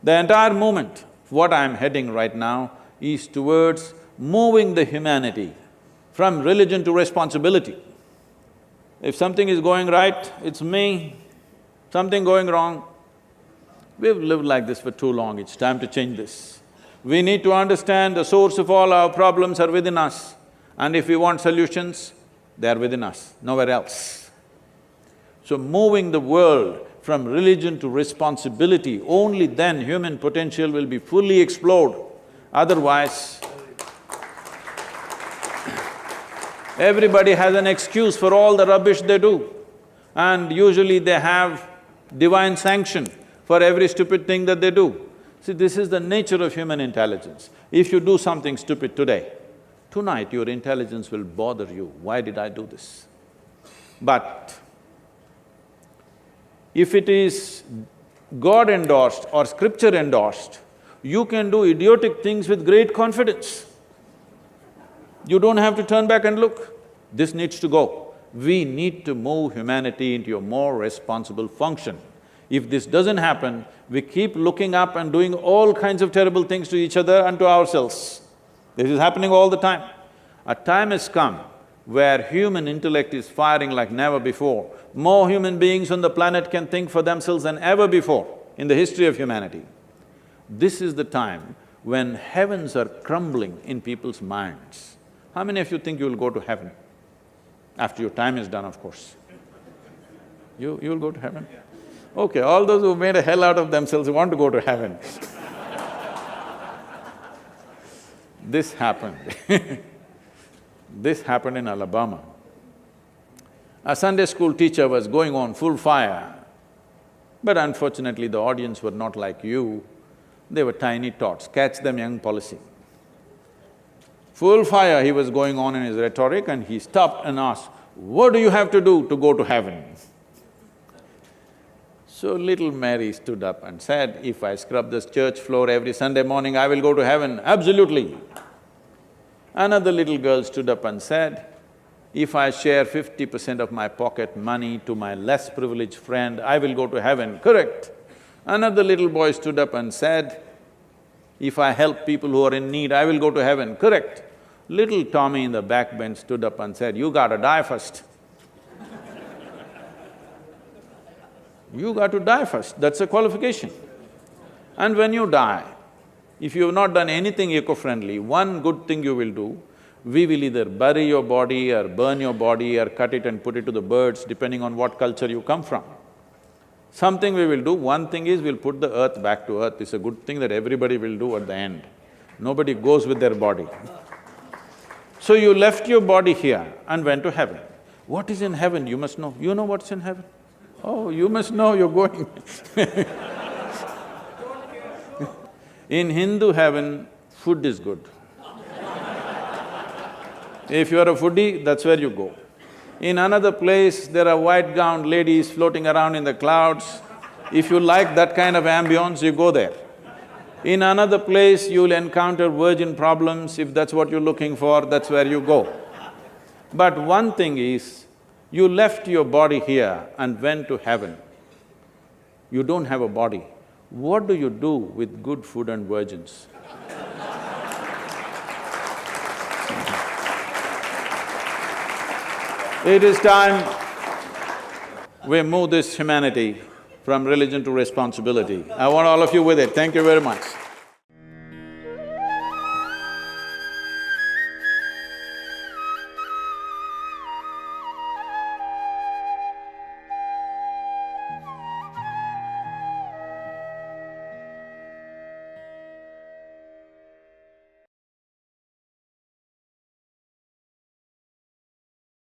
The entire movement, what I'm heading right now, is towards moving the humanity from religion to responsibility. If something is going right, it's me, something going wrong. We've lived like this for too long, it's time to change this. We need to understand the source of all our problems are within us, and if we want solutions, they are within us, nowhere else. So moving the world from religion to responsibility, only then human potential will be fully explored. Otherwise, everybody has an excuse for all the rubbish they do, and usually they have divine sanction for every stupid thing that they do. See, this is the nature of human intelligence. If you do something stupid today, tonight your intelligence will bother you, why did I do this? But if it is God-endorsed or scripture-endorsed, you can do idiotic things with great confidence. You don't have to turn back and look. This needs to go. We need to move humanity into a more responsible function. If this doesn't happen, we keep looking up and doing all kinds of terrible things to each other and to ourselves. This is happening all the time. A time has come where human intellect is firing like never before. More human beings on the planet can think for themselves than ever before in the history of humanity. This is the time when heavens are crumbling in people's minds. How many of you think you will go to heaven? After your time is done, of course. You will go to heaven? Okay, all those who made a hell out of themselves want to go to heaven. This happened This happened in Alabama. A Sunday school teacher was going on full fire, but unfortunately the audience were not like you, they were tiny tots, catch them young policy. Full fire he was going on in his rhetoric and he stopped and asked, "What do you have to do to go to heaven?" So little Mary stood up and said, "If I scrub this church floor every Sunday morning, I will go to heaven, absolutely." Another little girl stood up and said, "If I share 50% of my pocket money to my less privileged friend, I will go to heaven, correct?" Another little boy stood up and said, "If I help people who are in need, I will go to heaven, correct?" Little Tommy in the back bench stood up and said, "You gotta die first." You got to die first, that's a qualification. And when you die, if you have not done anything eco-friendly, one good thing you will do, we will either bury your body or burn your body or cut it and put it to the birds, depending on what culture you come from. Something we will do, one thing is we'll put the earth back to earth, it's a good thing that everybody will do at the end. Nobody goes with their body. So you left your body here and went to heaven. What is in heaven, you must know. You know what's in heaven? Oh, you must know, you're going In Hindu heaven, food is good. If you are a foodie, that's where you go. In another place, there are white-gowned ladies floating around in the clouds. If you like that kind of ambience, you go there. In another place, you'll encounter virgin problems. If that's what you're looking for, that's where you go. But one thing is, you left your body here and went to heaven. You don't have a body. What do you do with good food and virgins? It is time we move this humanity from religion to responsibility. I want all of you with it. Thank you very much.